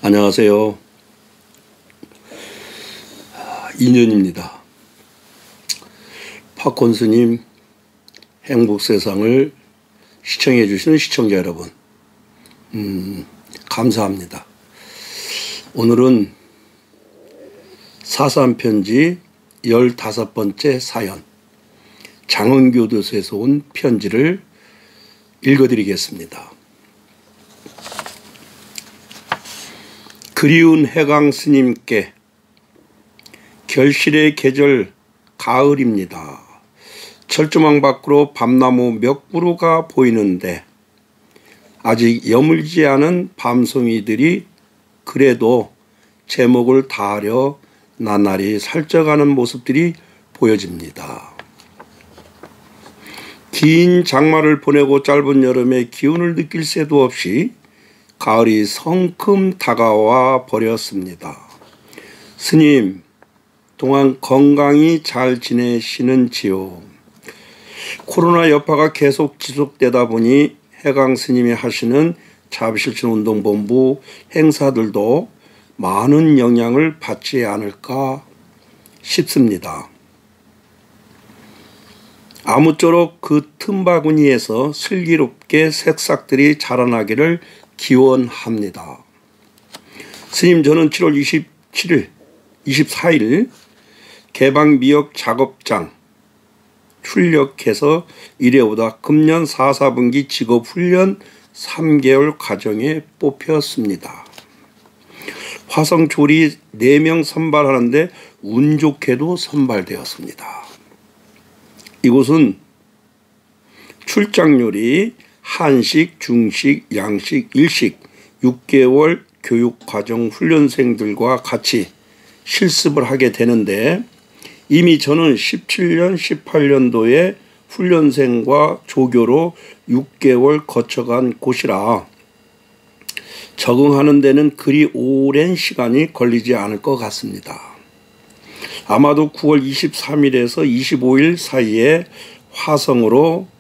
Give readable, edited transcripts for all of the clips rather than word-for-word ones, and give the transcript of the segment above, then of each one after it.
안녕하세요. 인연입니다. 팝콘 스님 행복세상을 시청해 주시는 시청자 여러분, 감사합니다. 오늘은 4.3 편지 15번째 사연, 장흥교도소에서 온 편지를 읽어드리겠습니다. 그리운 해강 스님께, 결실의 계절 가을입니다. 철조망 밖으로 밤나무 몇 그루가 보이는데 아직 여물지 않은 밤송이들이 그래도 제목을 다하려 나날이 살쪄가는 모습들이 보여집니다. 긴 장마를 보내고 짧은 여름의 기운을 느낄 새도 없이 가을이 성큼 다가와 버렸습니다. 스님, 동안 건강히 잘 지내시는지요? 코로나 여파가 계속 지속되다 보니 해강 스님이 하시는 자비실천운동본부 행사들도 많은 영향을 받지 않을까 싶습니다. 아무쪼록 그 틈바구니에서 슬기롭게 새싹들이 자라나기를 기원합니다. 스님, 저는 7월 24일 개방미역 작업장 출력해서 이래오다 금년 4분기 직업훈련 3개월 과정에 뽑혔습니다. 화성조리 4명 선발하는데 운 좋게도 선발되었습니다. 이곳은 출장요리, 한식, 중식, 양식, 일식 6개월 교육과정 훈련생들과 같이 실습을 하게 되는데, 이미 저는 17년, 18년도에 훈련생과 조교로 6개월 거쳐간 곳이라 적응하는 데는 그리 오랜 시간이 걸리지 않을 것 같습니다. 아마도 9월 23일에서 25일 사이에 화성으로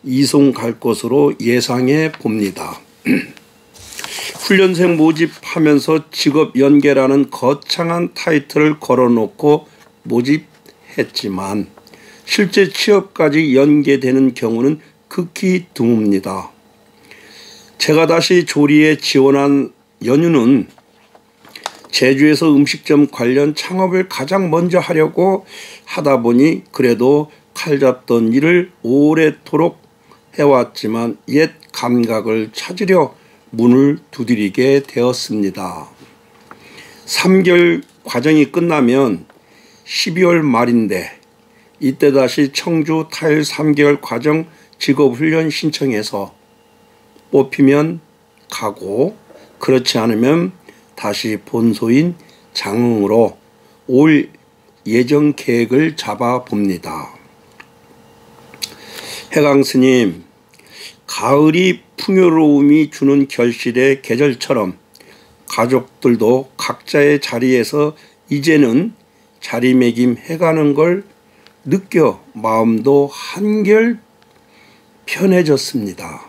이송 갈 것으로 예상해 봅니다. 훈련생 모집하면서 직업 연계라는 거창한 타이틀을 걸어놓고 모집했지만 실제 취업까지 연계되는 경우는 극히 드뭅니다. 제가 다시 조리에 지원한 연유는 제주에서 음식점 관련 창업을 가장 먼저 하려고 하다 보니 그래도 칼 잡던 일을 오래도록 해왔지만 옛 감각을 찾으려 문을 두드리게 되었습니다. 3개월 과정이 끝나면 12월 말인데 이때 다시 청주 타일 3개월 과정 직업훈련 신청해서 뽑히면 가고, 그렇지 않으면 다시 본소인 장흥으로 올 예정 계획을 잡아봅니다. 해강 스님, 가을이 풍요로움이 주는 결실의 계절처럼 가족들도 각자의 자리에서 이제는 자리매김해가는 걸 느껴 마음도 한결 편해졌습니다.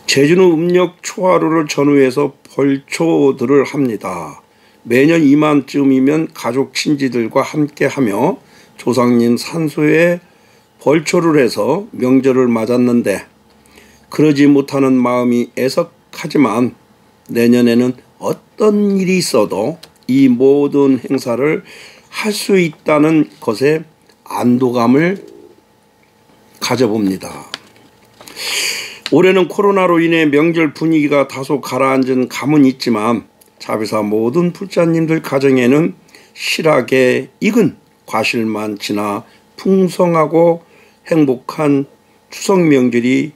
제주는 음력 초하루를 전후해서 벌초들을 합니다. 매년 이맘쯤이면 가족 친지들과 함께하며 조상님 산소에 벌초를 해서 명절을 맞았는데 그러지 못하는 마음이 애석하지만 내년에는 어떤 일이 있어도 이 모든 행사를 할 수 있다는 것에 안도감을 가져봅니다. 올해는 코로나로 인해 명절 분위기가 다소 가라앉은 감은 있지만 자비사 모든 불자님들 가정에는 실하게 익은 과실만 지나 풍성하고 행복한 추석 명절이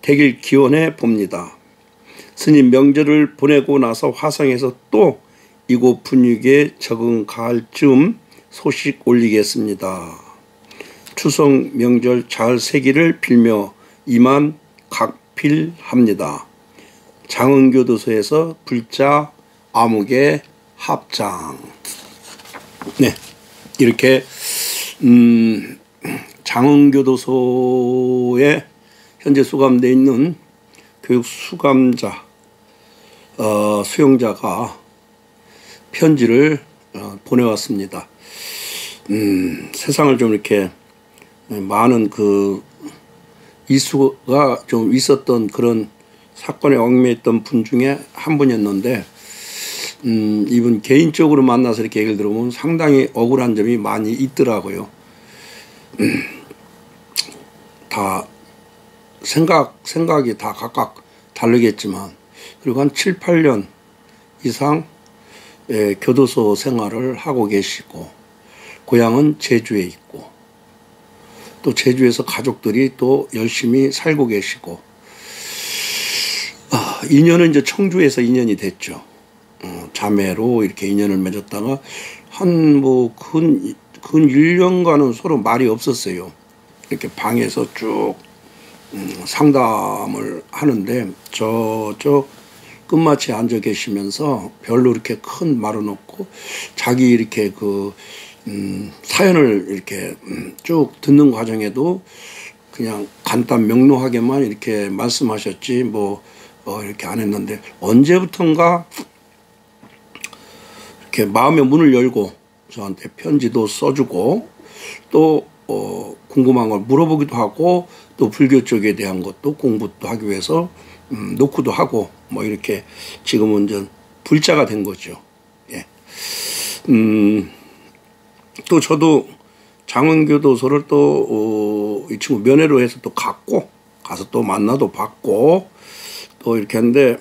되길 기원해 봅니다. 스님, 명절을 보내고 나서 화성에서 또 이곳 분위기에 적응 가을 즈음 소식 올리겠습니다. 추석 명절 잘 새기를 빌며 이만 각필합니다. 장흥교도소에서 불자 암흑의 합장. 네, 이렇게 장흥교도소에 현재 수감되어 있는 교육 수감자 수용자가 편지를 보내왔습니다. 세상을 좀 이렇게 많은 그 이수가 좀 있었던 그런 사건에 얽매였던 분 중에 한 분이었는데, 이분 개인적으로 만나서 이렇게 얘기를 들어보면 상당히 억울한 점이 많이 있더라고요. 다 생각이 다 각각 다르겠지만, 그리고 한 7, 8년 이상 교도소 생활을 하고 계시고, 고향은 제주에 있고, 또 제주에서 가족들이 또 열심히 살고 계시고, 인연은 이제 청주에서 인연이 됐죠. 자매로 이렇게 인연을 맺었다가 한 근 1년간은 서로 말이 없었어요. 이렇게 방에서 쭉 상담을 하는데 저쪽 끝마치에 앉아 계시면서 별로 이렇게 큰 말은 없고, 자기 이렇게 그 사연을 이렇게 쭉 듣는 과정에도 그냥 간단 명료하게만 이렇게 말씀하셨지 이렇게 안 했는데, 언제부턴가 이렇게 마음의 문을 열고 저한테 편지도 써주고, 또 궁금한 걸 물어보기도 하고, 또 불교 쪽에 대한 것도 공부도 하기 위해서 노크도 하고 이렇게 지금은 이제 불자가 된 거죠. 예. 또 저도 장흥교도소를 또 이 친구 면회로 해서 또 가서 또 만나도 받고 또 이렇게 했는데,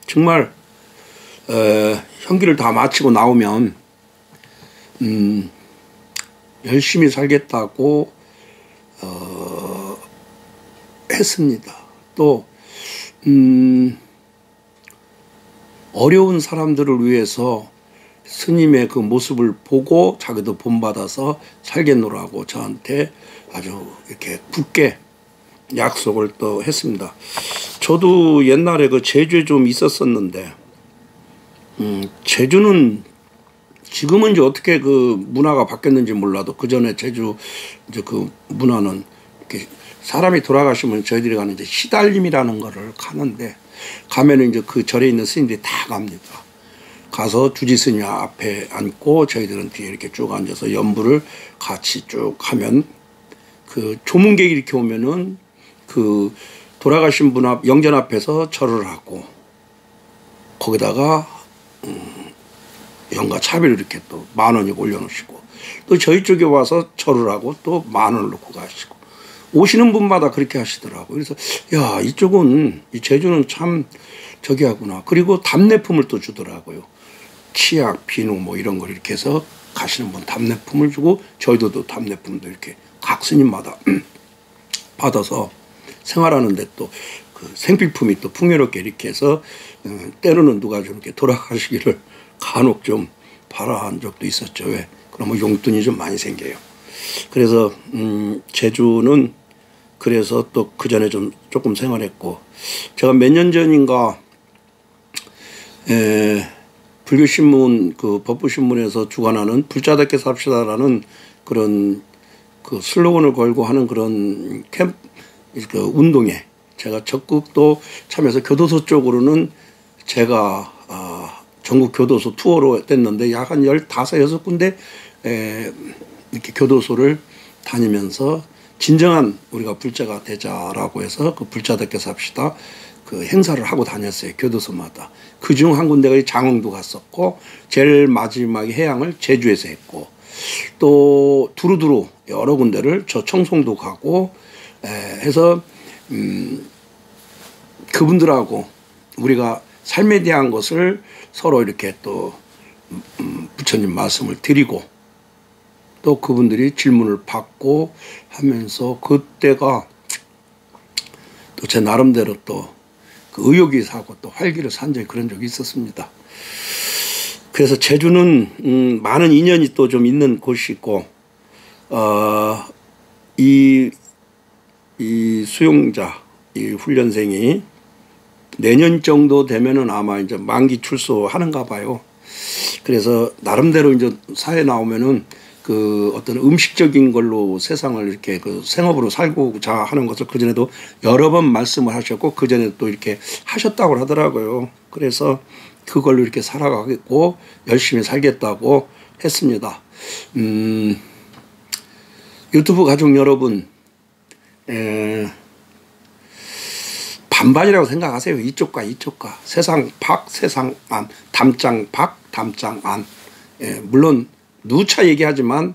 정말 형기를 다 마치고 나오면 열심히 살겠다고 했습니다. 또 어려운 사람들을 위해서 스님의 그 모습을 보고 자기도 본받아서 살겠노라고 저한테 아주 이렇게 굳게 약속을 또 했습니다. 저도 옛날에 그 제주에 좀 있었었는데, 제주는 지금은 이제 어떻게 그 문화가 바뀌었는지 몰라도, 그 전에 제주 이제 그 문화는 이렇게 사람이 돌아가시면 저희들이 가는 이제 시달림이라는 거를 가는데, 가면은 이제 그 절에 있는 스님들이 다 갑니다. 가서 주지 스님 앞에 앉고 저희들은 뒤에 이렇게 쭉 앉아서 연부를 같이 쭉 하면, 그 조문객이 이렇게 오면은 그 돌아가신 분 앞 영전 앞에서 절을 하고, 거기다가 영가 차비를 이렇게 또 10,000원이고 올려놓으시고, 또 저희 쪽에 와서 절을 하고 또 10,000원을 놓고 가시고, 오시는 분마다 그렇게 하시더라고요. 그래서 야, 이쪽은 이 제주는 참 저기 하구나. 그리고 답례품을 또 주더라고요. 치약, 비누 이런 걸 이렇게 해서 가시는 분 답례품을 주고, 저희도 또 답례품도 이렇게 각 스님마다 받아서 생활하는데, 또 그 생필품이 또 풍요롭게 이렇게 해서 때로는 누가 좀 이렇게 돌아가시기를 간혹 좀 바라한 적도 있었죠. 왜? 그러면 용돈이 좀 많이 생겨요. 그래서 제주는 그래서 또 그 전에 좀 조금 생활했고, 제가 몇 년 전인가 불교신문 그 법부신문에서 주관하는 불자답게 삽시다라는 그런 그 슬로건을 걸고 하는 그런 그 운동에 제가 적극 또 참여해서, 교도소 쪽으로는 제가 전국 교도소 투어로 됐는데 약 한 15, 6군데 이렇게 교도소를 다니면서 진정한 우리가 불자가 되자라고 해서 그 불자답게 삽시다 그 행사를 하고 다녔어요. 교도소마다. 그중 한 군데가 장흥도 갔었고, 제일 마지막에 해양을 제주에서 했고, 또 두루두루 여러 군데를 저 청송도 가고 해서 그분들하고 우리가 삶에 대한 것을 서로 이렇게 또 부처님 말씀을 드리고, 또 그분들이 질문을 받고 하면서, 그때가 또 제 나름대로 또 그 의욕이 사고 또 활기를 산 적이 그런 적이 있었습니다. 그래서 제주는 많은 인연이 또 좀 있는 곳이 있고, 이 수용자, 이 훈련생이 내년 정도 되면은 아마 이제 만기 출소하는가 봐요. 그래서 나름대로 이제 사회 나오면은 그 어떤 음식적인 걸로 세상을 이렇게 그 생업으로 살고자 하는 것을 그전에도 여러 번 말씀을 하셨고 그전에 또 이렇게 하셨다고 하더라고요. 그래서 그걸로 이렇게 살아가겠고 열심히 살겠다고 했습니다. 유튜브 가족 여러분, 반반이라고 생각하세요. 이쪽과 이쪽과. 세상 밖, 세상 안. 담장 밖, 담장 안. 물론 누차 얘기하지만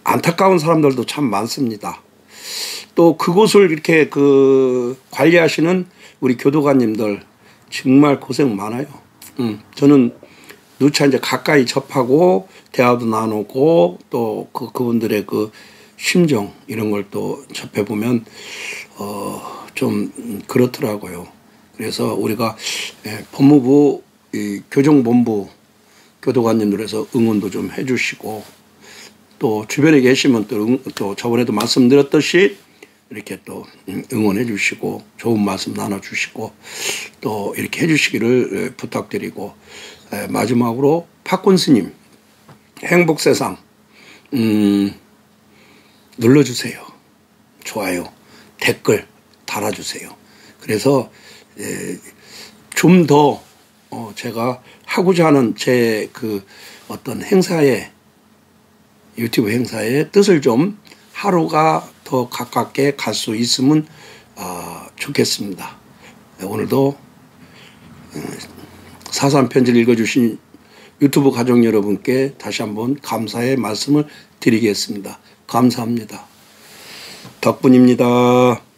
안타까운 사람들도 참 많습니다. 또 그곳을 이렇게 그 관리하시는 우리 교도관님들 정말 고생 많아요. 저는 누차 이제 가까이 접하고 대화도 나누고 또 그분들의 그 심정 이런 걸 또 접해보면 좀 그렇더라고요. 그래서 우리가 법무부 교정본부 교도관님들에서 응원도 좀 해주시고 또 주변에 계시면 또 저번에도 말씀드렸듯이 이렇게 또 응원해 주시고 좋은 말씀 나눠주시고 또 이렇게 해주시기를 부탁드리고 마지막으로 박군스님 행복세상 눌러주세요. 좋아요, 댓글 달아주세요. 그래서 좀 더 제가 하고자 하는 제 그 어떤 행사에 유튜브 행사에 뜻을 좀 하루가 더 가깝게 갈 수 있으면 좋겠습니다. 오늘도 4.3 편지를 읽어주신 유튜브 가족 여러분께 다시 한번 감사의 말씀을 드리겠습니다. 감사합니다. 덕분입니다.